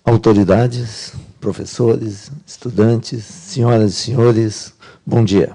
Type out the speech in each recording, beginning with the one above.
Autoridades, professores, estudantes, senhoras e senhores, bom dia.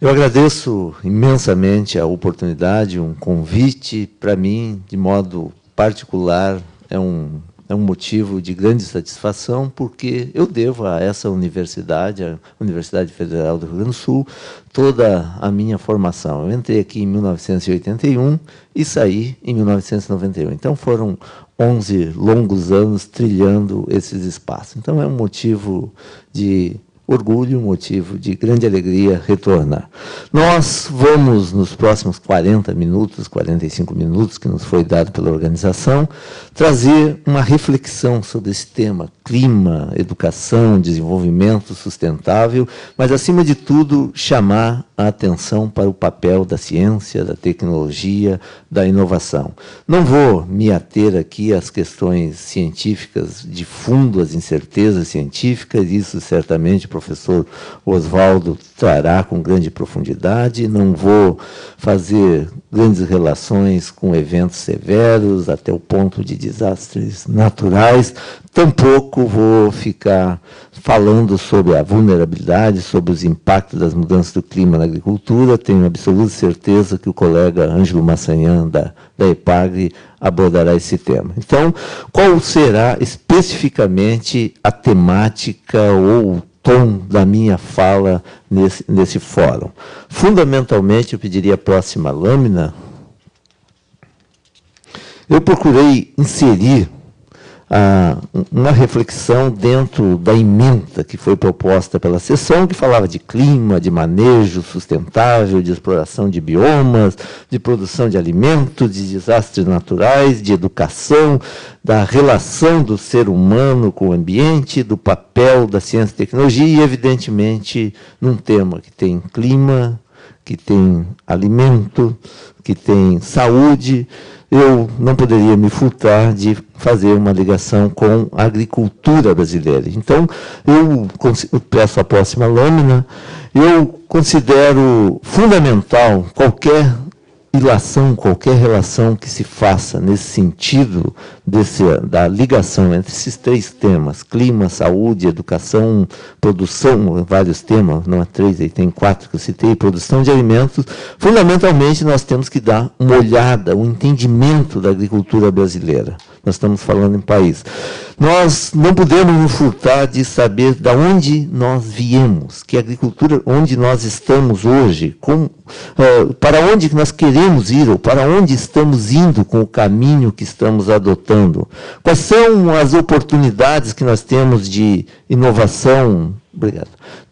Eu agradeço imensamente a oportunidade, um convite, para mim, de modo particular, é um motivo de grande satisfação, porque eu devo a essa universidade, a Universidade Federal do Rio Grande do Sul, toda a minha formação. Eu entrei aqui em 1981 e saí em 1991. Então, foram 11 longos anos trilhando esses espaços. Então, é um motivo de orgulho, motivo de grande alegria retornar. Nós vamos, nos próximos 40 minutos, 45 minutos, que nos foi dado pela organização, trazer uma reflexão sobre esse tema, clima, educação, desenvolvimento sustentável, mas, acima de tudo, chamar a atenção para o papel da ciência, da tecnologia, da inovação. Não vou me ater aqui às questões científicas de fundo, às incertezas científicas, isso certamente o professor Oswaldo trará com grande profundidade, não vou fazer grandes relações com eventos severos, até o ponto de desastres naturais, tampouco vou ficar falando sobre a vulnerabilidade, sobre os impactos das mudanças do clima na agricultura. Tenho absoluta certeza que o colega Ângelo Massanhan, da EPAGRE, abordará esse tema. Então, qual será especificamente a temática ou o tom da minha fala nesse fórum? Fundamentalmente, eu pediria a próxima lâmina. Eu procurei inserir uma reflexão dentro da ementa que foi proposta pela sessão, que falava de clima, de manejo sustentável, de exploração de biomas, de produção de alimentos, de desastres naturais, de educação, da relação do ser humano com o ambiente, do papel da ciência e tecnologia, e, evidentemente, num tema que tem clima, que tem alimento, que tem saúde, eu não poderia me furtar de fazer uma ligação com a agricultura brasileira. Então, eu peço a próxima lâmina, eu considero fundamental qualquer ilação, qualquer relação que se faça nesse sentido da ligação entre esses três temas, clima, saúde, educação, produção, vários temas, não é 3, aí tem 4 que eu citei, produção de alimentos. Fundamentalmente, nós temos que dar uma olhada, um entendimento da agricultura brasileira. Nós estamos falando em país. Nós não podemos nos furtar de saber de onde nós viemos, que agricultura, onde nós estamos hoje, para onde nós queremos ir, ou para onde estamos indo com o caminho que estamos adotando. Quais são as oportunidades que nós temos de inovação,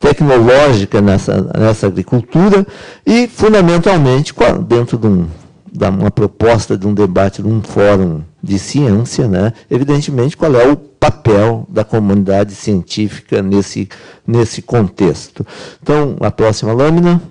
tecnológica nessa agricultura e, fundamentalmente, dentro de uma proposta de um debate, de um fórum de ciência, né? Evidentemente, qual é o papel da comunidade científica nesse contexto. Então, a próxima lâmina.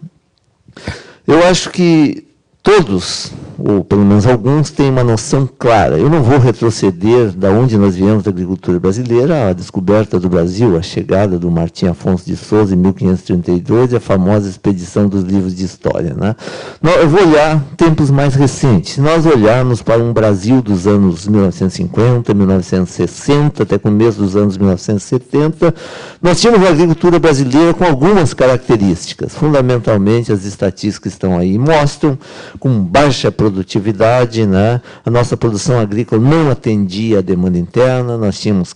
Eu acho que todos, ou pelo menos alguns, têm uma noção clara. Eu não vou retroceder da onde nós viemos da agricultura brasileira, a descoberta do Brasil, a chegada do Martim Afonso de Souza em 1532 e a famosa expedição dos livros de história, né? Eu vou olhar tempos mais recentes. Se nós olharmos para um Brasil dos anos 1950, 1960, até começo dos anos 1970, nós tínhamos uma agricultura brasileira com algumas características. Fundamentalmente, as estatísticas que estão aí mostram, com baixa produtividade, né? A nossa produção agrícola não atendia à demanda interna, nós tínhamos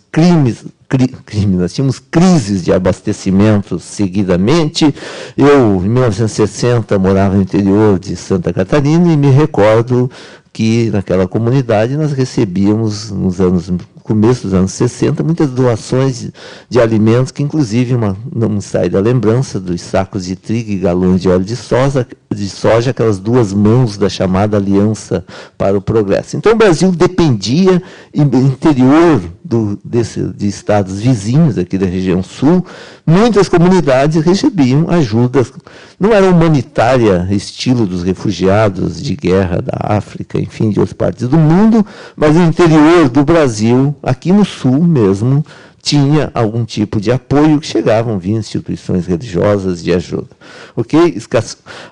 nós tínhamos crises de abastecimento seguidamente. Eu, em 1960, morava no interior de Santa Catarina e me recordo que, naquela comunidade, nós recebíamos, no começo dos anos 60, muitas doações de alimentos, que, inclusive, não me sai da lembrança dos sacos de trigo e galões de óleo de soja, aquelas duas mãos da chamada Aliança para o Progresso. Então, o Brasil dependia, no interior de estados vizinhos, aqui da região sul, muitas comunidades recebiam ajudas, não era humanitária, estilo dos refugiados de guerra da África, enfim, de outras partes do mundo, mas no interior do Brasil, aqui no sul mesmo, tinha algum tipo de apoio que chegavam via instituições religiosas de ajuda. Okay?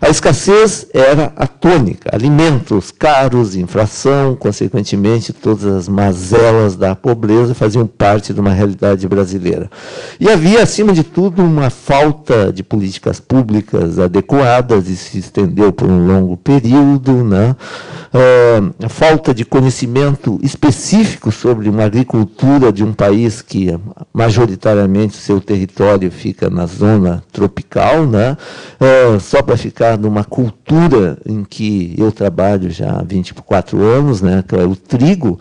A escassez era a tônica, alimentos caros, inflação, consequentemente, todas as mazelas da pobreza faziam parte de uma realidade brasileira. E havia, acima de tudo, uma falta de políticas públicas adequadas, e se estendeu por um longo período, né? A falta de conhecimento específico sobre uma agricultura de um país que, majoritariamente, seu território fica na zona tropical, né? Só para ficar numa cultura em que eu trabalho já há 24 anos, né? Que é o trigo.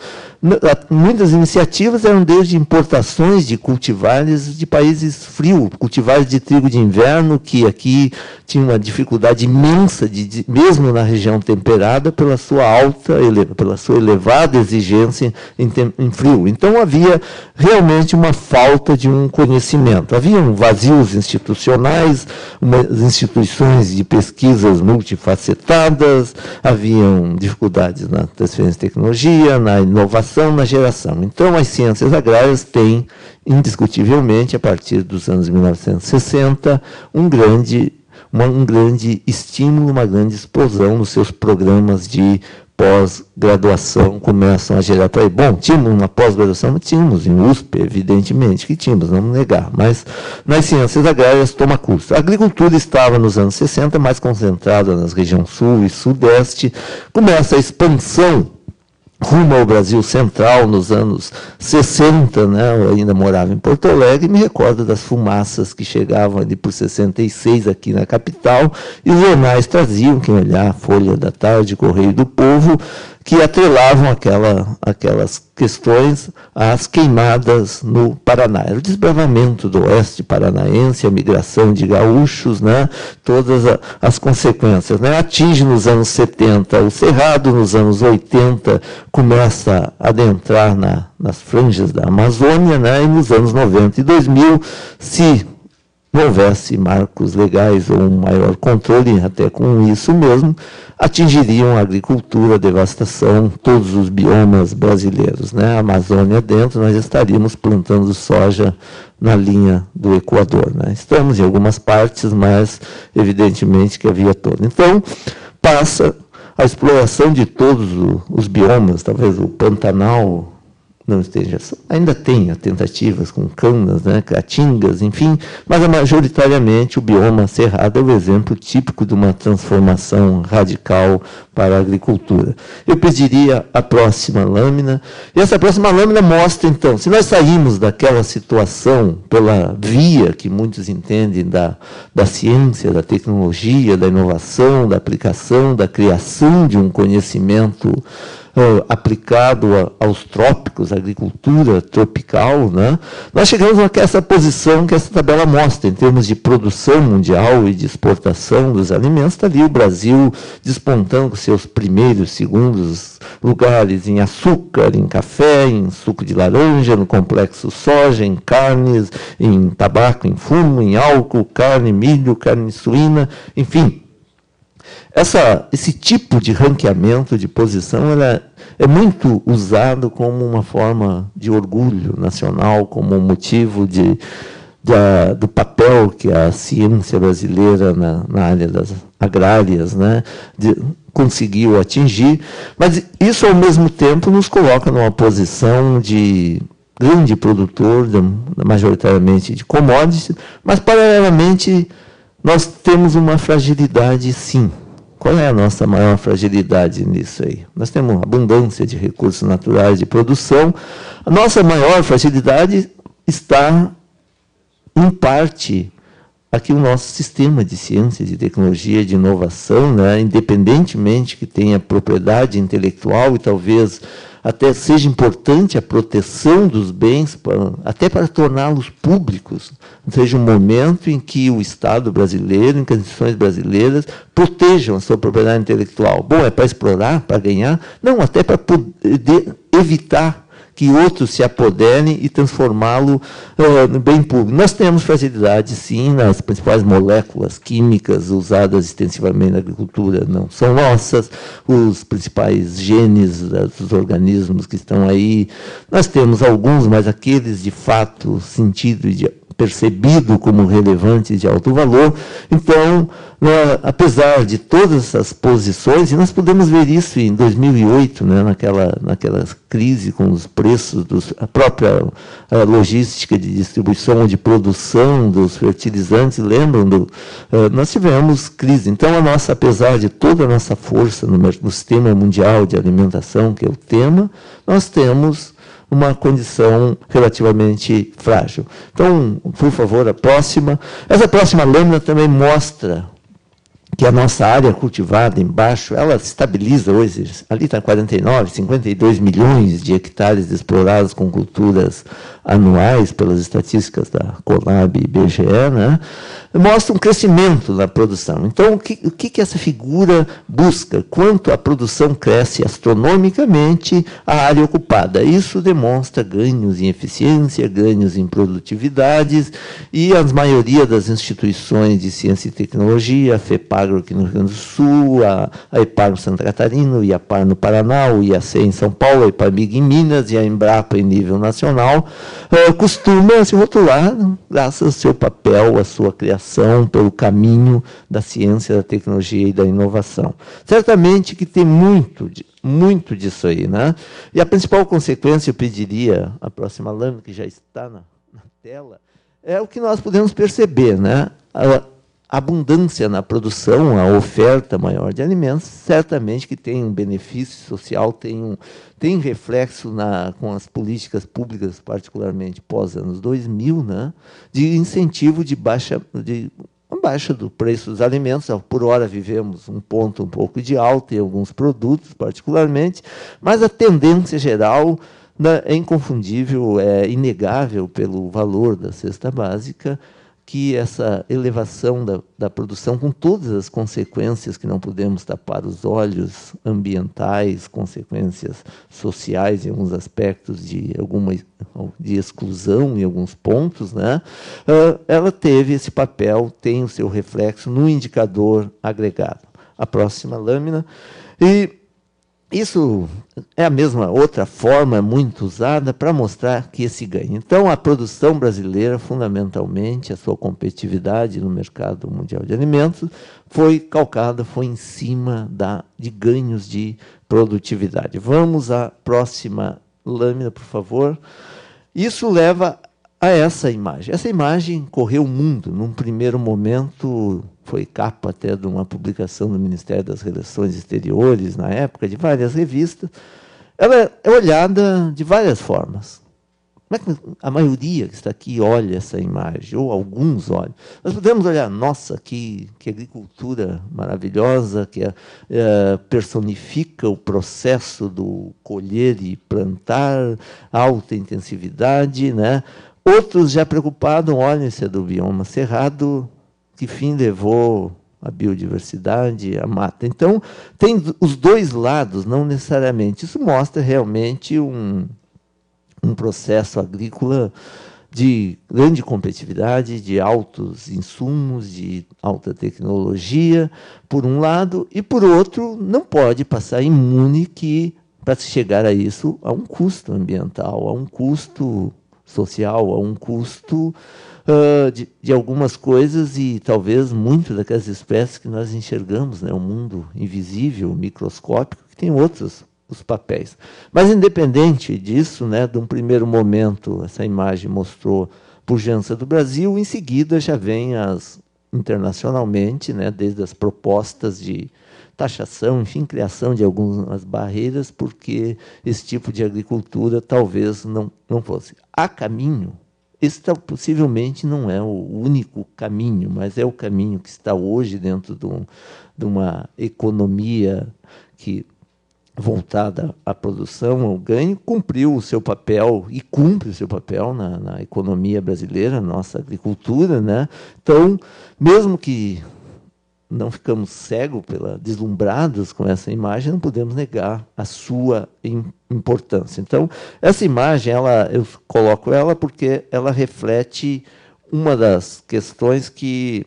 Muitas iniciativas eram desde importações de cultivares de países frios, cultivares de trigo de inverno, que aqui tinha uma dificuldade imensa, mesmo na região temperada, pela sua elevada exigência em frio. Então, havia realmente uma falta de um conhecimento. Haviam vazios institucionais, instituições de pesquisas multifacetadas, haviam dificuldades na transferência de tecnologia, na inovação, na geração. Então, as ciências agrárias têm, indiscutivelmente, a partir dos anos 1960, um grande estímulo, uma grande explosão nos seus programas de pós-graduação, começam a gerar para aí. Bom, tínhamos uma pós-graduação, tínhamos em USP, evidentemente que tínhamos, não vamos negar, mas nas ciências agrárias toma curso. A agricultura estava nos anos 60 mais concentrada nas regiões sul e sudeste, começa a expansão rumo ao Brasil Central, nos anos 60, né, eu ainda morava em Porto Alegre, e me recordo das fumaças que chegavam ali por 66 aqui na capital, e os jornais traziam, quem olhar, a Folha da Tarde, Correio do Povo, que atrelavam aquelas questões às queimadas no Paraná. Era o desbravamento do oeste paranaense, a migração de gaúchos, né, todas as consequências. Né, atinge nos anos 70 o Cerrado, nos anos 80 começa a adentrar nas franjas da Amazônia, né, e nos anos 90 e 2000, se não houvesse marcos legais ou um maior controle, até com isso mesmo, atingiriam a agricultura, a devastação, todos os biomas brasileiros. Né? A Amazônia dentro, nós estaríamos plantando soja na linha do Equador. Né? Estamos em algumas partes, mas evidentemente que havia todo. Então, passa a exploração de todos os biomas, talvez o Pantanal não esteja, ainda tem tentativas com canas, né, caatingas, enfim, mas majoritariamente o bioma cerrado é o exemplo típico de uma transformação radical para a agricultura. Eu pediria a próxima lâmina, e essa próxima lâmina mostra, então, se nós saímos daquela situação pela via que muitos entendem da ciência, da tecnologia, da inovação, da aplicação, da criação de um conhecimento aplicado aos trópicos, agricultura tropical, né? Nós chegamos a essa posição que essa tabela mostra, em termos de produção mundial e de exportação dos alimentos, está ali o Brasil despontando com seus primeiros, segundos lugares em açúcar, em café, em suco de laranja, no complexo soja, em carnes, em tabaco, em fumo, em álcool, carne, milho, carne suína, enfim. Esse tipo de ranqueamento de posição é muito usado como uma forma de orgulho nacional, como um motivo do papel que a ciência brasileira na área das agrárias, né, conseguiu atingir, mas isso, ao mesmo tempo, nos coloca numa posição de grande produtor, majoritariamente de commodities, mas, paralelamente, nós temos uma fragilidade, sim. Qual é a nossa maior fragilidade nisso aí? Nós temos abundância de recursos naturais de produção. A nossa maior fragilidade está, em parte, aqui o nosso sistema de ciência, de tecnologia, de inovação, né? Independentemente que tenha propriedade intelectual e talvez até seja importante a proteção dos bens, até para torná-los públicos, seja um momento em que o Estado brasileiro, em que as instituições brasileiras protejam a sua propriedade intelectual. Bom, é para explorar, para ganhar? Não, até para poder evitar que que outros se apoderem e transformá-lo no bem público. Nós temos fragilidade, sim, nas principais moléculas químicas usadas extensivamente na agricultura, não são nossas, os principais genes dos organismos que estão aí. Nós temos alguns, mas aqueles de fato sentido e percebido como relevantes de alto valor. Então, apesar de todas essas posições, e nós podemos ver isso em 2008, né, naquela crise com os preços, a própria logística de distribuição, de produção dos fertilizantes, lembram? Nós tivemos crise. Então, apesar de toda a nossa força no sistema mundial de alimentação, que é o tema, nós temos uma condição relativamente frágil. Então, por favor, a próxima. Essa próxima lâmina também mostra que a nossa área cultivada embaixo, ela se estabiliza hoje, ali está 49, 52 milhões de hectares explorados com culturas anuais, pelas estatísticas da Conab e IBGE, né? Mostra um crescimento na produção. Então, o que essa figura busca? Quanto a produção cresce astronomicamente, a área ocupada. Isso demonstra ganhos em eficiência, ganhos em produtividades, e a maioria das instituições de ciência e tecnologia, a FEPAGRO aqui no Rio Grande do Sul, a EPAR no Santa Catarina, o IAPAR no Paraná, o IAC em São Paulo, a EPAMIG em Minas e a Embrapa em nível nacional, costuma se rotular graças ao seu papel, à sua criação, pelo caminho da ciência, da tecnologia e da inovação. Certamente que tem muito disso aí, né? E a principal consequência, eu pediria, a próxima lâmina, que já está na tela, é o que nós podemos perceber, né? A abundância na produção, a oferta maior de alimentos, certamente que tem um benefício social, tem reflexo com as políticas públicas, particularmente pós-anos 2000, né, de incentivo de baixa do preço dos alimentos. Por hora vivemos um ponto um pouco de alta em alguns produtos, particularmente, mas a tendência geral é inconfundível, é inegável pelo valor da cesta básica, que essa elevação da produção, com todas as consequências que não podemos tapar os olhos, ambientais, consequências sociais em alguns aspectos de exclusão em alguns pontos, né? Ela teve esse papel, tem o seu reflexo no indicador agregado. A próxima lâmina. E isso é a mesma outra forma muito usada para mostrar que esse ganho. Então, a produção brasileira, fundamentalmente, a sua competitividade no mercado mundial de alimentos, foi em cima de ganhos de produtividade. Vamos à próxima lâmina, por favor. Isso leva a essa imagem. Essa imagem correu o mundo. Num primeiro momento, foi capa até de uma publicação do Ministério das Relações Exteriores, na época, de várias revistas. Ela é olhada de várias formas. Como é que a maioria que está aqui olha essa imagem, ou alguns olham? Nós podemos olhar, nossa, que agricultura maravilhosa, que personifica o processo do colher e plantar, alta intensividade, né? Outros já preocupados, olhem, esse é do bioma cerrado, que fim levou a biodiversidade, a mata. Então, tem os dois lados, não necessariamente. Isso mostra realmente um processo agrícola de grande competitividade, de altos insumos, de alta tecnologia, por um lado, e, por outro, não pode passar imune que, para se chegar a isso, há um custo ambiental, há um custo social, há um custo de algumas coisas, e talvez muito daquelas espécies que nós enxergamos, né, o mundo invisível, microscópico, que tem outros os papéis. Mas, independente disso, né, de um primeiro momento, essa imagem mostrou pujança do Brasil, em seguida já vem internacionalmente, né, desde as propostas de taxação, enfim, criação de algumas barreiras, porque esse tipo de agricultura talvez não fosse. Há caminho. Esse possivelmente não é o único caminho, mas é o caminho que está hoje dentro de uma economia voltada à produção, ao ganho, cumpriu o seu papel e cumpre o seu papel na economia brasileira, nossa agricultura, né? Então, mesmo que não ficamos cegos, deslumbrados com essa imagem, não podemos negar a sua importância. Então, essa imagem, eu coloco ela porque ela reflete uma das questões que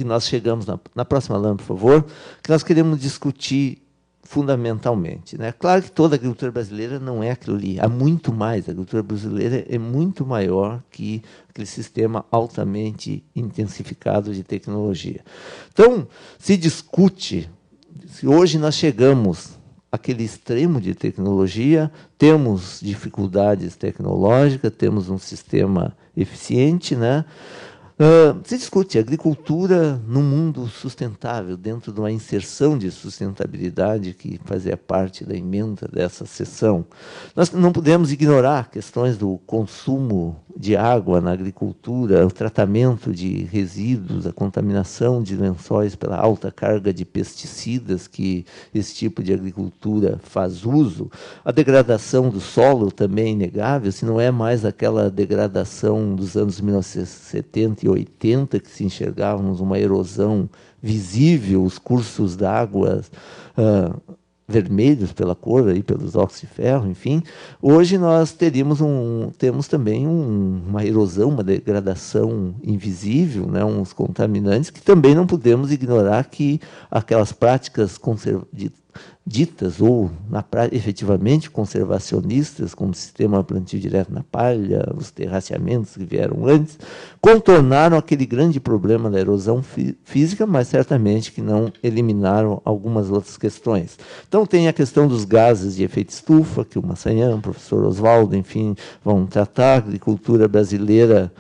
nós chegamos, na próxima lâmpada, por favor, que nós queremos discutir fundamentalmente, né? Claro que toda a agricultura brasileira não é aquilo ali, há muito mais. A agricultura brasileira é muito maior que aquele sistema altamente intensificado de tecnologia. Então, se discute, se hoje nós chegamos àquele extremo de tecnologia, temos dificuldades tecnológicas, temos um sistema eficiente, né? Se discute agricultura no mundo sustentável, dentro de uma inserção de sustentabilidade que fazia parte da emenda dessa sessão. Nós não podemos ignorar questões do consumo de água na agricultura, o tratamento de resíduos, a contaminação de lençóis pela alta carga de pesticidas que esse tipo de agricultura faz uso, a degradação do solo também é inegável, se não é mais aquela degradação dos anos 1970 e 80, que se enxergávamos uma erosão visível, os cursos d'água vermelhos pela cor, aí, pelos óxidos de ferro, enfim. Hoje nós temos também uma erosão, uma degradação invisível, né, uns contaminantes, que também não podemos ignorar que aquelas práticas ditas ou efetivamente conservacionistas, como o sistema plantio direto na palha, os terraceamentos que vieram antes, contornaram aquele grande problema da erosão física, mas certamente que não eliminaram algumas outras questões. Então tem a questão dos gases de efeito estufa, que o Massanhã, o professor Oswaldo, enfim, vão tratar. A agricultura brasileira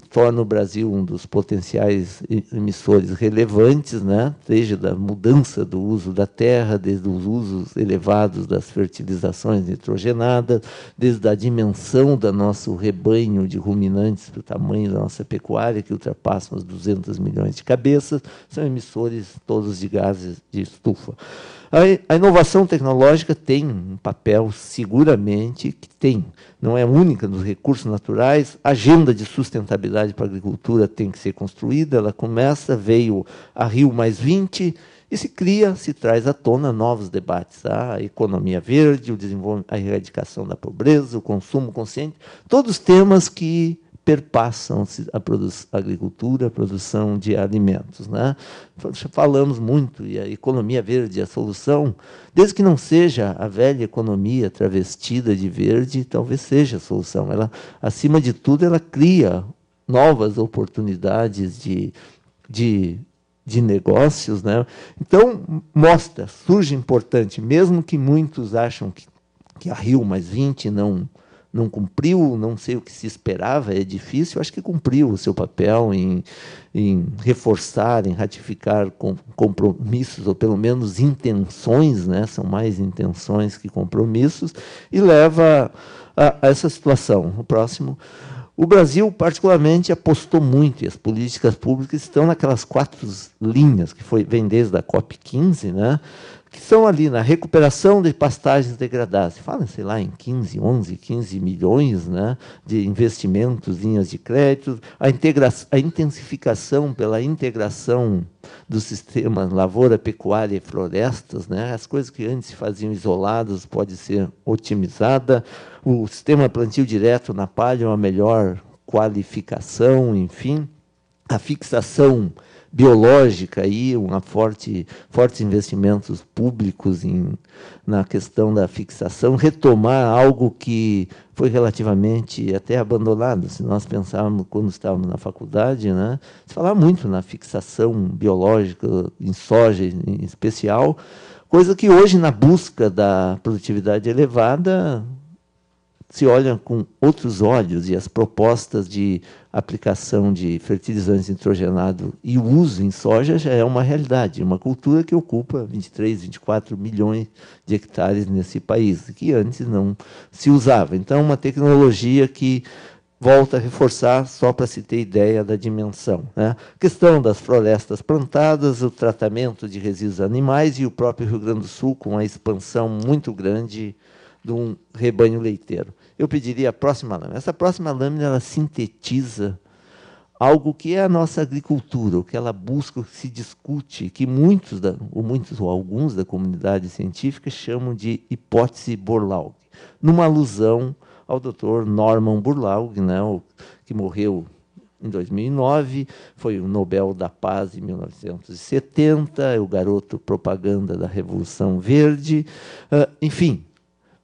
torna o Brasil um dos potenciais emissores relevantes, né? Desde a mudança do uso da terra, desde os usos elevados das fertilizações nitrogenadas, desde a dimensão do nosso rebanho de ruminantes, do tamanho da nossa pecuária, que ultrapassam os 200 milhões de cabeças, são emissores todos de gases de estufa. A inovação tecnológica tem um papel, seguramente, que tem. Não é única nos recursos naturais. A agenda de sustentabilidade para a agricultura tem que ser construída. Ela veio a Rio+20, e se traz à tona novos debates. A economia verde, a erradicação da pobreza, o consumo consciente, todos temas que perpassam a agricultura, a produção de alimentos, né? Falamos muito, e a economia verde é a solução, desde que não seja a velha economia travestida de verde, talvez seja a solução. Ela, acima de tudo, ela cria novas oportunidades de negócios, né? Então, surge importante, mesmo que muitos acham que a Rio+20 não cumpriu, não sei o que se esperava, é difícil, acho que cumpriu o seu papel em reforçar, em ratificar compromissos, ou pelo menos intenções, né? São mais intenções que compromissos, e leva a essa situação. O próximo. O Brasil, particularmente, apostou muito, e as políticas públicas estão naquelas 4 linhas, que vem desde a COP15, né? Que são ali na recuperação de pastagens degradadas. Falam, sei lá, em 15 milhões, né, de investimentos, linhas de crédito, a intensificação pela integração do sistema lavoura, pecuária e florestas, né, as coisas que antes se faziam isoladas pode ser otimizada, o sistema plantio direto na palha, uma melhor qualificação, enfim, a fixação biológica, aí, fortes investimentos públicos na questão da fixação, retomar algo que foi relativamente até abandonado. Se nós pensarmos quando estávamos na faculdade, né, se falava muito na fixação biológica, em soja em especial, coisa que hoje, na busca da produtividade elevada, se olha com outros olhos, e as propostas de aplicação de fertilizantes nitrogenados e o uso em soja já é uma realidade, uma cultura que ocupa 23, 24 milhões de hectares nesse país, que antes não se usava. Então, uma tecnologia que volta a reforçar, só para se ter ideia da dimensão, né? A questão das florestas plantadas, o tratamento de resíduos animais, e o próprio Rio Grande do Sul, com a expansão muito grande de um rebanho leiteiro. Eu pediria a próxima lâmina. Essa próxima lâmina ela sintetiza algo que é a nossa agricultura, o que ela busca, o que se discute, que muitos ou alguns da comunidade científica chamam de hipótese Borlaug, numa alusão ao Dr. Norman Borlaug, né, que morreu em 2009, foi o Nobel da Paz em 1970, é o garoto propaganda da Revolução Verde, enfim.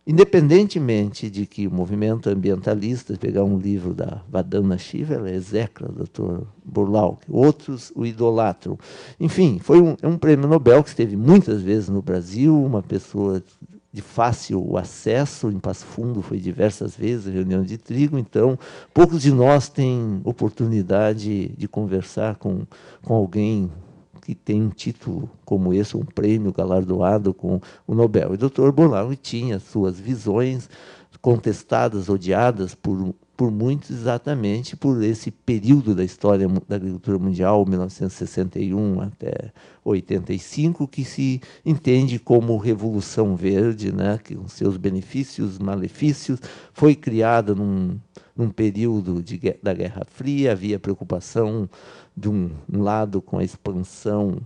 Independentemente de que o movimento ambientalista, pegar um livro da Vandana Shiva, ela execra o Dr. Borlaug, outros o idolatram. Enfim, é um prêmio Nobel que esteve muitas vezes no Brasil, uma pessoa de fácil acesso, em Passo Fundo foi diversas vezes, reunião de trigo, então poucos de nós têm oportunidade de conversar com alguém que tem um título como esse, um prêmio galardoado com o Nobel. E o Dr. Borlaug tinha suas visões contestadas, odiadas por muitos, exatamente por esse período da história da agricultura mundial, 1961 até 85, que se entende como Revolução Verde, né, que com seus benefícios, malefícios, foi criada num período da Guerra Fria, havia preocupação de um lado com a expansão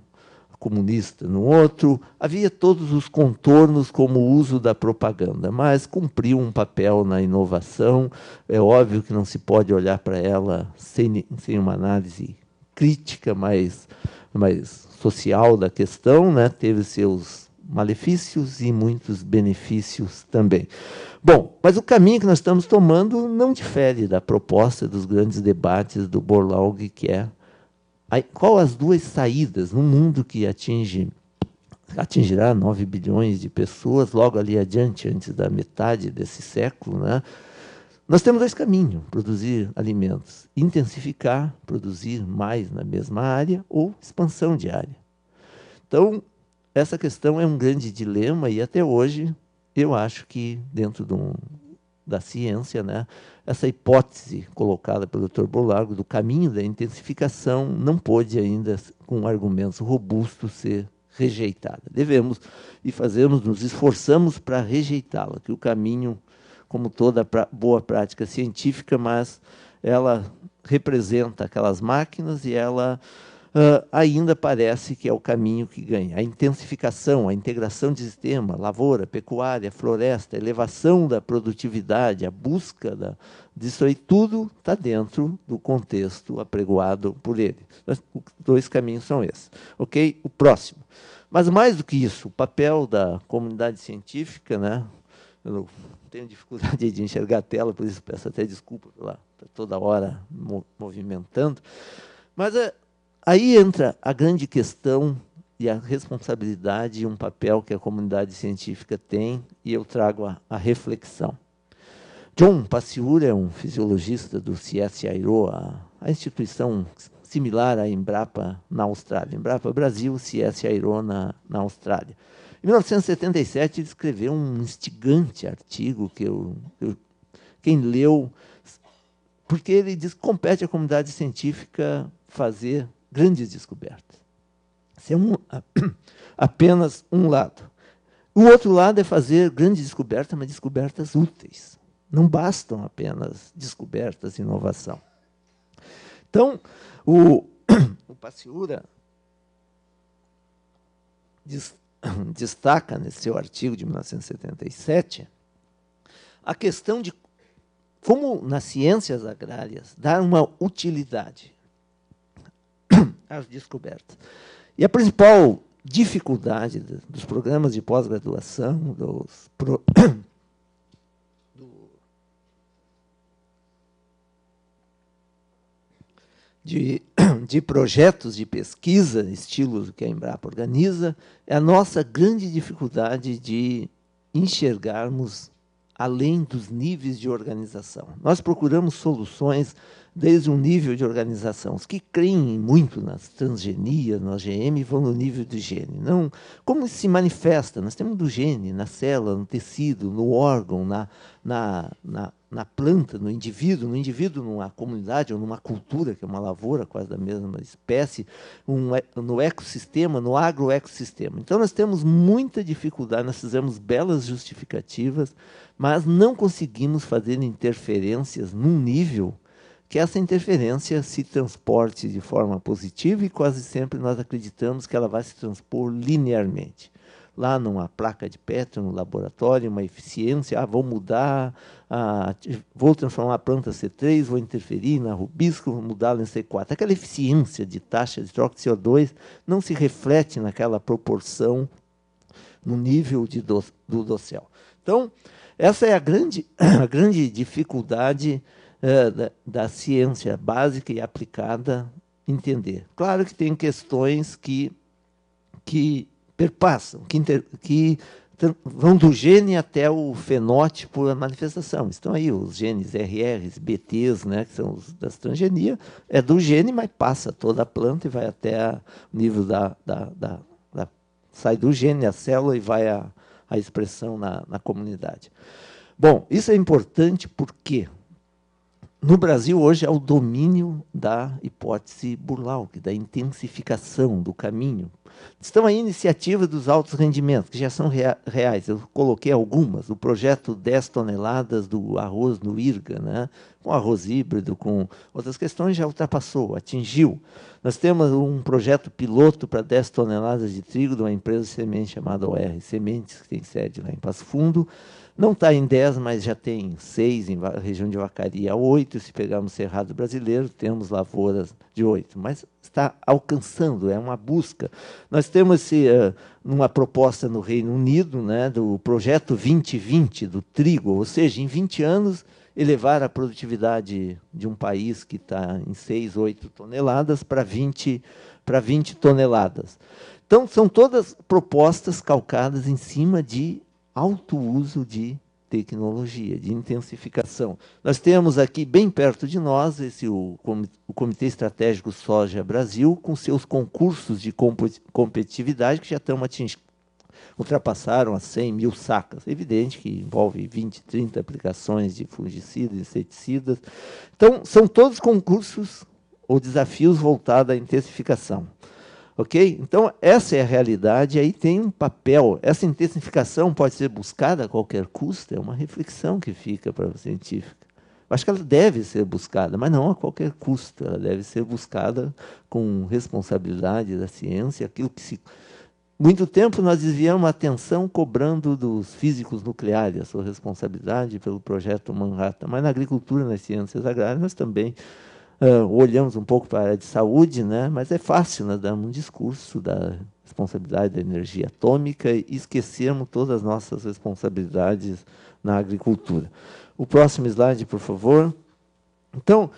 comunista, no outro, havia todos os contornos como o uso da propaganda, mas cumpriu um papel na inovação. É óbvio que não se pode olhar para ela sem uma análise crítica, mais social da questão, né? Teve seus malefícios e muitos benefícios também. Bom, mas o caminho que nós estamos tomando não difere da proposta dos grandes debates do Borlaug, que é qual as duas saídas num mundo que atingirá 9 bilhões de pessoas, logo ali adiante, antes da metade desse século, né? Nós temos dois caminhos: produzir alimentos, intensificar, produzir mais na mesma área, ou expansão de área. Então, essa questão é um grande dilema, e até hoje eu acho que, dentro da ciência, né, essa hipótese colocada pelo Dr. Borlaug do caminho da intensificação não pôde ainda, com argumentos robustos, ser rejeitada. Devemos e nos esforçamos para rejeitá-la, que o caminho, como toda boa prática científica, mas ela representa aquelas máquinas e ela ainda parece que é o caminho que ganha. A intensificação, a integração de sistema, lavoura, pecuária, floresta, elevação da produtividade, a busca disso aí, tudo está dentro do contexto apregoado por ele. Os dois caminhos são esses. Ok? O próximo. Mas, mais do que isso, o papel da comunidade científica, né? Eu tenho dificuldade de enxergar a tela, por isso peço até desculpa pela toda hora movimentando. Mas aí entra a grande questão e a responsabilidade e um papel que a comunidade científica tem, e eu trago a reflexão. John Paciura é um fisiologista do CSIRO, a instituição similar à Embrapa na Austrália. Embrapa Brasil, CSIRO na Austrália. Em 1977, ele escreveu um instigante artigo que quem leu, porque ele diz que compete à comunidade científica fazer grandes descobertas. Esse é apenas um lado. O outro lado é fazer grandes descobertas, mas descobertas úteis. Não bastam apenas descobertas e inovação. Então, o Paciura destaca, nesse seu artigo de 1977, a questão de como, nas ciências agrárias, dar uma utilidade às descobertas. E a principal dificuldade dos programas de pós-graduação, de projetos de pesquisa, estilo que a Embrapa organiza, é a nossa grande dificuldade de enxergarmos além dos níveis de organização. Nós procuramos soluções desde um nível de organização. Os que creem muito nas transgenias, no OGM, vão no nível do gene. Não, como isso se manifesta? Nós temos do gene, na célula, no tecido, no órgão, na planta, no indivíduo, numa comunidade ou numa cultura, que é uma lavoura quase da mesma espécie, no ecossistema, no agroecossistema. Então, nós temos muita dificuldade, nós fizemos belas justificativas, mas não conseguimos fazer interferências num nível que essa interferência se transporte de forma positiva e quase sempre nós acreditamos que ela vai se transpor linearmente. Lá numa placa de Petri, no laboratório, uma eficiência, vou mudar, vou transformar a planta C3, vou interferir na rubisco, vou mudá-la em C4. Aquela eficiência de taxa de troca de CO2 não se reflete naquela proporção no nível do dossel. Então, essa é a grande dificuldade da ciência básica e aplicada entender. Claro que tem questões que perpassam, que vão do gene até o fenótipo, a manifestação. Estão aí os genes RRs, BTs, né, que são os das transgenia, é do gene, mas passa toda a planta e vai até o nível sai do gene, a célula, e vai à expressão na comunidade. Bom, isso é importante porque no Brasil, hoje, há o domínio da hipótese Burlaug, da intensificação do caminho. Estão aí iniciativas dos altos rendimentos, que já são reais. Eu coloquei algumas. O projeto 10 toneladas do arroz no IRGA, né? Com arroz híbrido, com outras questões, já ultrapassou, atingiu. Nós temos um projeto piloto para 10 toneladas de trigo de uma empresa de semente chamada OR Sementes, que tem sede lá em Passo Fundo. Não está em 10, mas já tem 6 em região de Vacaria, 8. Se pegarmos o Cerrado Brasileiro, temos lavouras de 8. Mas está alcançando, é uma busca. Nós temos uma proposta no Reino Unido, né, do projeto 2020 do trigo, ou seja, em 20 anos, elevar a produtividade de um país que está em 6, 8 toneladas para 20 toneladas. Então, são todas propostas calcadas em cima de alto uso de tecnologia, de intensificação. Nós temos aqui, bem perto de nós, o Comitê Estratégico Soja Brasil, com seus concursos de competitividade, que já estão ultrapassaram as 100 mil sacas. É evidente que envolve 20, 30 aplicações de fungicidas, inseticidas. Então, são todos concursos ou desafios voltados à intensificação. Ok? Então, essa é a realidade, aí tem um papel. Essa intensificação pode ser buscada a qualquer custo, é uma reflexão que fica para a científica. Acho que ela deve ser buscada, mas não a qualquer custo. Ela deve ser buscada com responsabilidade da ciência, aquilo que se... Muito tempo nós desviamos a atenção cobrando dos físicos nucleares a sua responsabilidade pelo projeto Manhattan, mas na agricultura, nas ciências agrárias, nós também olhamos um pouco para a área de saúde, né? Mas é fácil nós darmos um discurso da responsabilidade da energia atômica e esquecermos todas as nossas responsabilidades na agricultura. O próximo slide, por favor. Então,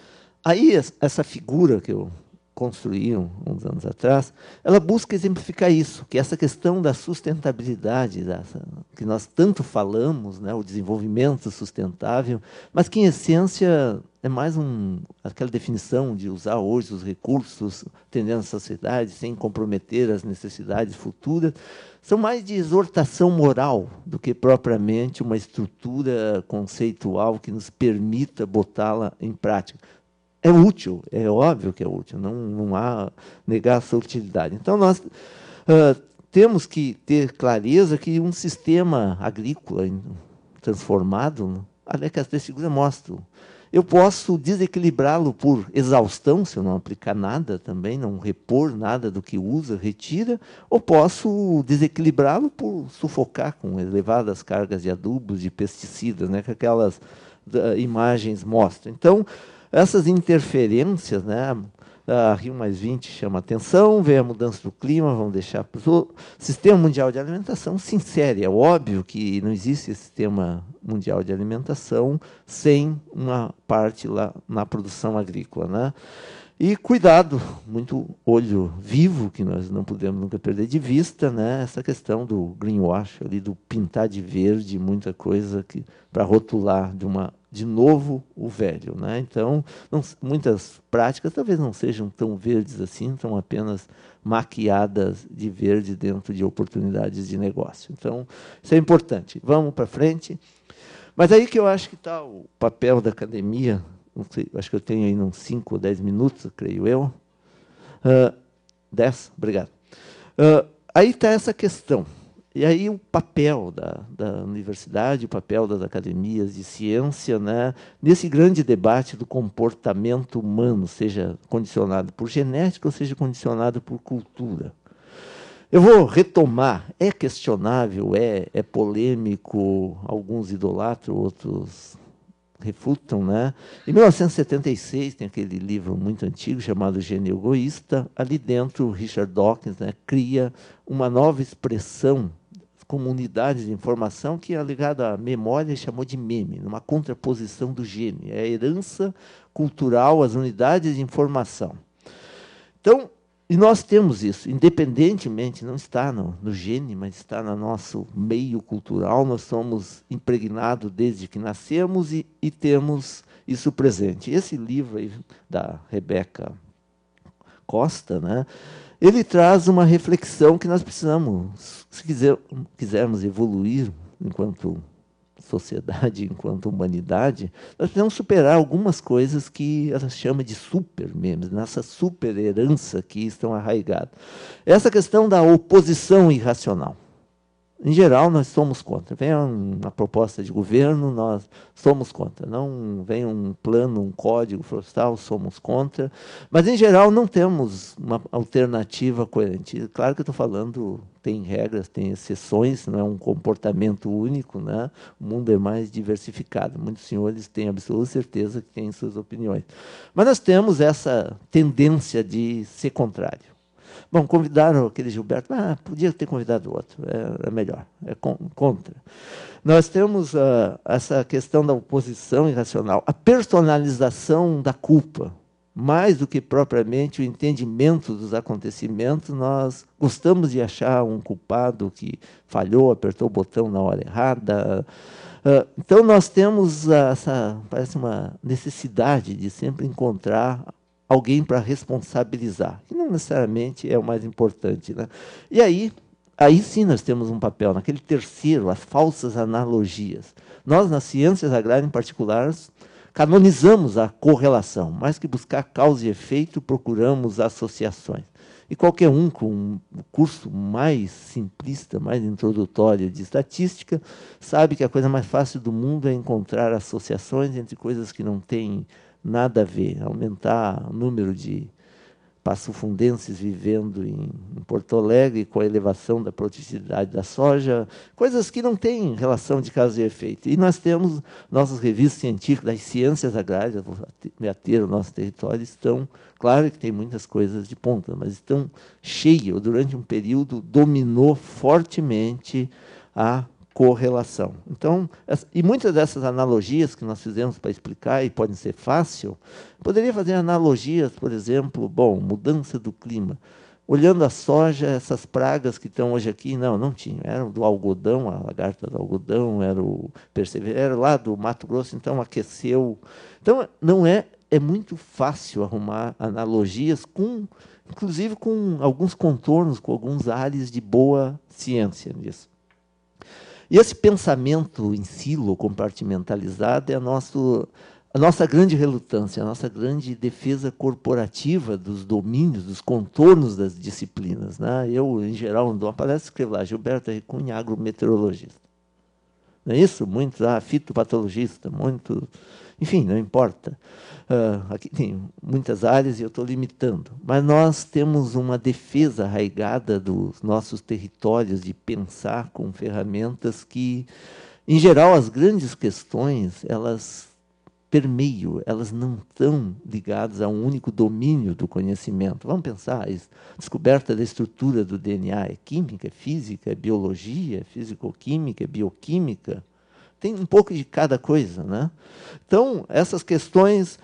aí essa figura que eu construí uns anos atrás, ela busca exemplificar isso, que essa questão da sustentabilidade, que nós tanto falamos, né, o desenvolvimento sustentável, mas que, em essência, é mais aquela definição de usar hoje os recursos, atendendo a sociedade, sem comprometer as necessidades futuras, são mais de exortação moral do que propriamente uma estrutura conceitual que nos permita botá-la em prática. É útil, é óbvio que é útil, não há negar a sua utilidade. Então, nós temos que ter clareza que um sistema agrícola transformado, olha que as três figuras mostram, eu posso desequilibrá-lo por exaustão, se eu não aplicar nada também, não repor nada do que usa, retira, ou posso desequilibrá-lo por sufocar com elevadas cargas de adubos, de pesticidas, né, que aquelas imagens mostram. Então, essas interferências, né, a Rio+20 chama atenção, vem a mudança do clima, vamos deixar para o Sistema Mundial de Alimentação se insere. É óbvio que não existe Sistema Mundial de Alimentação sem uma parte lá na produção agrícola, né? E cuidado, muito olho vivo, que nós não podemos nunca perder de vista, né? Essa questão do greenwash, ali, do pintar de verde, muita coisa para rotular de novo o velho, né? Então, muitas práticas talvez não sejam tão verdes assim, estão apenas maquiadas de verde dentro de oportunidades de negócio. Então, isso é importante. Vamos para frente. Mas aí que eu acho que está o papel da academia. Não sei, acho que eu tenho aí uns 5 ou 10 minutos, creio eu. 10, obrigado. Aí está essa questão. E aí o papel da universidade, o papel das academias de ciência, né, nesse grande debate do comportamento humano, seja condicionado por genética ou seja condicionado por cultura. Eu vou retomar, é questionável, é polêmico, alguns idolatram, outros refutam, né? Em 1976, tem aquele livro muito antigo chamado Gênio Egoísta. Ali dentro, Richard Dawkins, né, cria uma nova expressão como unidade de informação que é ligada à memória e chamou de meme, numa contraposição do gênio. É a herança cultural, as unidades de informação. Então, e nós temos isso, independentemente, não está no gene, mas está no nosso meio cultural, nós somos impregnados desde que nascemos e temos isso presente. Esse livro aí, da Rebeca Costa, né, ele traz uma reflexão que nós precisamos, se quisermos evoluir enquanto sociedade, enquanto humanidade, nós precisamos superar algumas coisas que ela chama de super memes, nessa super herança que estão arraigadas. Essa questão da oposição irracional. Em geral, nós somos contra. Vem uma proposta de governo, nós somos contra. Não vem um plano, um código florestal, somos contra. Mas, em geral, não temos uma alternativa coerente. Claro que eu estou falando, tem regras, tem exceções, não é um comportamento único, né? O mundo é mais diversificado. Muitos senhores têm absoluta certeza que têm suas opiniões. Mas nós temos essa tendência de ser contrário. Bom, convidaram aquele Gilberto, podia ter convidado outro, é melhor, é contra. Nós temos essa questão da oposição irracional, a personalização da culpa, mais do que propriamente o entendimento dos acontecimentos, nós gostamos de achar um culpado que falhou, apertou o botão na hora errada. Então, nós temos parece uma necessidade de sempre encontrar alguém para responsabilizar, que não necessariamente é o mais importante, né? E aí sim nós temos um papel, naquele terceiro, as falsas analogias. Nós, nas ciências agrárias em particular, canonizamos a correlação, mais que buscar causa e efeito, procuramos associações. E qualquer um com um curso mais simplista, mais introdutório de estatística, sabe que a coisa mais fácil do mundo é encontrar associações entre coisas que não têm nada a ver, aumentar o número de passofundenses vivendo em Porto Alegre com a elevação da produtividade da soja, coisas que não têm relação de causa e efeito. E nós temos nossas revistas científicas das ciências agrárias, vou me ater ao nosso território, estão, claro que tem muitas coisas de ponta, mas estão cheias, durante um período dominou fortemente a correlação. Então, e muitas dessas analogias que nós fizemos para explicar, e podem ser fácil, poderia fazer analogias, por exemplo, mudança do clima. Olhando a soja, essas pragas que estão hoje aqui, não tinham. Eram do algodão, a lagarta do algodão, era o perseverante, era lá do Mato Grosso, então aqueceu. Então, não é muito fácil arrumar analogias, inclusive com alguns contornos, com alguns ares de boa ciência nisso. E esse pensamento em silo, compartimentalizado, é a nossa grande relutância, a nossa grande defesa corporativa dos domínios, dos contornos das disciplinas, né? Eu, em geral, dou uma palestra, escrevo lá, Gilberto Cunha, agrometeorologista. Não é isso? Muitos, fitopatologista, muito... Enfim, não importa. Aqui tem muitas áreas e eu estou limitando. Mas nós temos uma defesa arraigada dos nossos territórios de pensar com ferramentas que, em geral, as grandes questões, elas permeiam, elas não estão ligadas a um único domínio do conhecimento. Vamos pensar, a descoberta da estrutura do DNA é química, é física, é biologia, é físico-química, é bioquímica. Tem um pouco de cada coisa, né? Então, essas questões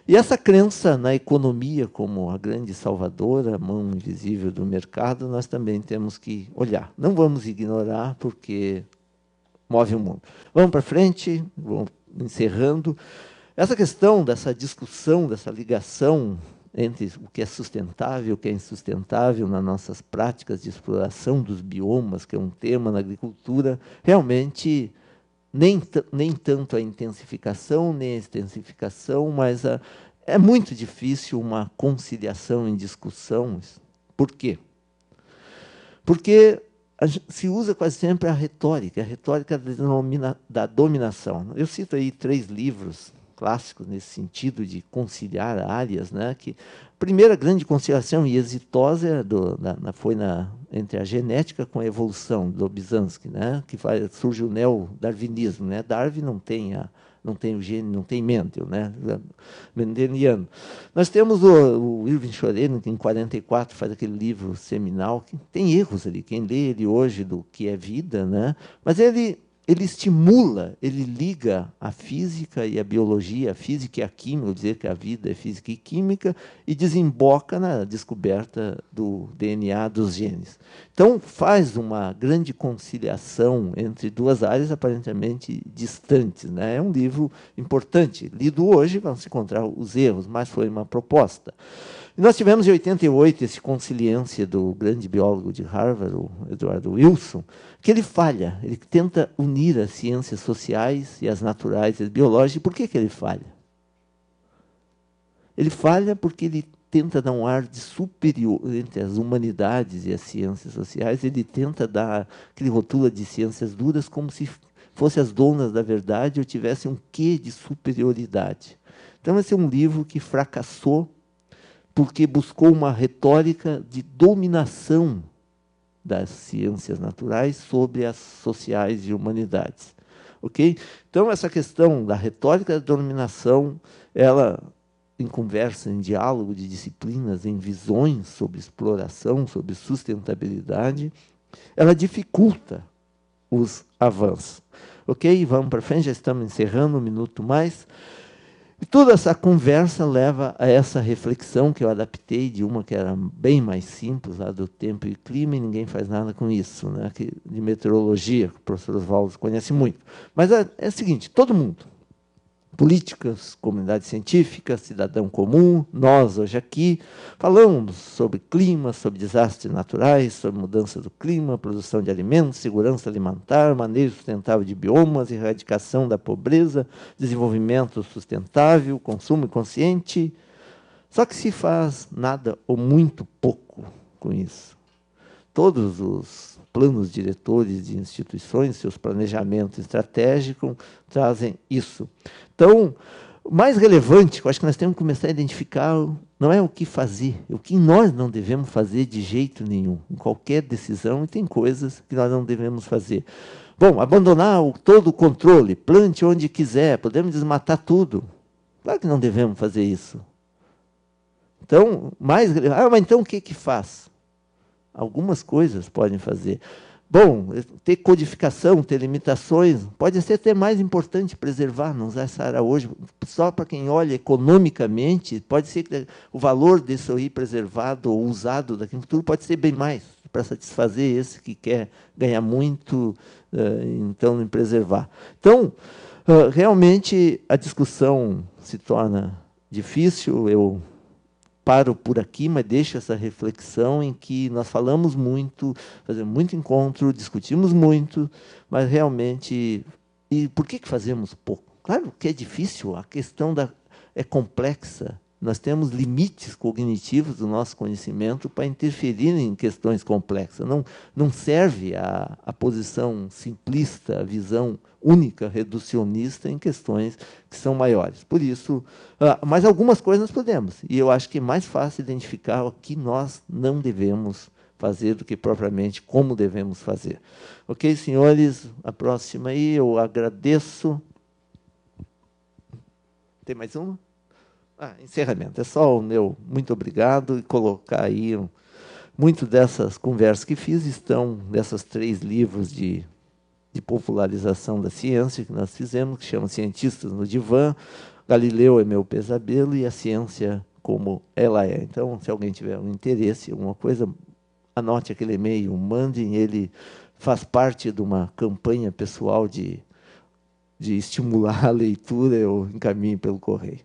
e essa crença na economia como a grande salvadora, a mão invisível do mercado, nós também temos que olhar. Não vamos ignorar, porque move o mundo. Vamos para frente, vamos encerrando. Essa questão dessa discussão, dessa ligação entre o que é sustentável e o que é insustentável nas nossas práticas de exploração dos biomas, que é um tema na agricultura, realmente... Nem tanto a intensificação, nem a extensificação, mas é muito difícil uma conciliação em discussões. Por quê? Porque se usa quase sempre a retórica da dominação. Eu cito aí 3 livros clássicos nesse sentido de conciliar áreas, né? Que a primeira grande conciliação e exitosa foi entre a genética com a evolução, do Obzhansky, né? Que surge o neo-darwinismo, né? Darwin não tem o gene, não tem Mendel, né? Mendeliano. Nós temos o Irving Schorer, que em 44 faz aquele livro seminal, que tem erros ali, quem lê ele hoje do que é vida, né? Mas ele estimula, ele liga a física e a biologia, a física e a química, vou dizer que a vida é física e química, e desemboca na descoberta do DNA dos genes. Então, faz uma grande conciliação entre 2 áreas aparentemente distantes, né? É um livro importante. Lido hoje, vamos encontrar os erros, mas foi uma proposta. E nós tivemos, em 88, esse Consiliência do grande biólogo de Harvard, o Edward Wilson, que ele falha, ele tenta unir as ciências sociais e as naturais e as biológicas. E por que ele falha? Ele falha porque ele tenta dar um ar de superior entre as humanidades e as ciências sociais, ele tenta dar aquele rotula de ciências duras como se fossem as donas da verdade ou tivesse um quê de superioridade. Então, esse é um livro que fracassou porque buscou uma retórica de dominação das ciências naturais sobre as sociais e humanidades. Ok? Então, essa questão da retórica da dominação, ela, em conversa, em diálogo de disciplinas, em visões sobre exploração, sobre sustentabilidade, ela dificulta os avanços. Ok? Vamos para frente, já estamos encerrando, 1 minuto mais. E toda essa conversa leva a essa reflexão que eu adaptei de uma que era bem mais simples, lá do tempo e clima, e ninguém faz nada com isso, né? De meteorologia, que o professor Oswaldo conhece muito. Mas é o seguinte, todo mundo, políticas, comunidade científica, cidadão comum, nós hoje aqui, falamos sobre clima, sobre desastres naturais, sobre mudança do clima, produção de alimentos, segurança alimentar, manejo sustentável de biomas, erradicação da pobreza, desenvolvimento sustentável, consumo consciente. Só que se faz nada ou muito pouco com isso. Todos os planos diretores de instituições, seus planejamentos estratégicos, trazem isso. Então, o mais relevante, eu acho que nós temos que começar a identificar, não é o que fazer, é o que nós não devemos fazer de jeito nenhum, em qualquer decisão, e tem coisas que nós não devemos fazer. Bom, abandonar todo o controle, plante onde quiser, podemos desmatar tudo. Claro que não devemos fazer isso. Então, mas então o que faz? Algumas coisas podem fazer. Bom, ter codificação, ter limitações, pode ser até mais importante preservar, não usar essa área hoje. Só para quem olha economicamente, pode ser que o valor desse aí preservado ou usado daqui no futuro pode ser bem mais, para satisfazer esse que quer ganhar muito, então, em preservar. Então, realmente, a discussão se torna difícil. Eu paro por aqui, mas deixo essa reflexão em que nós falamos muito, fazemos muito encontro, discutimos muito, mas realmente... E por que fazemos pouco? Claro que é difícil, a questão é complexa. Nós temos limites cognitivos do nosso conhecimento para interferir em questões complexas. Não serve a posição simplista, a visão única, reducionista em questões que são maiores. Por isso, mas algumas coisas nós podemos. E eu acho que é mais fácil identificar o que nós não devemos fazer do que propriamente como devemos fazer. Ok, senhores? A próxima aí, eu agradeço. Tem mais uma? Encerramento. É só o meu muito obrigado e colocar aí muito dessas conversas que fiz estão nessas 3 livros de popularização da ciência que nós fizemos, que chama Cientistas no Divã, Galileu é meu pesadelo e a ciência como ela é. Então, se alguém tiver um interesse, alguma coisa, anote aquele e-mail, mandem, ele faz parte de uma campanha pessoal de estimular a leitura, eu encaminho pelo correio.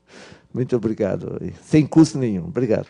Muito obrigado. Sem custo nenhum. Obrigado.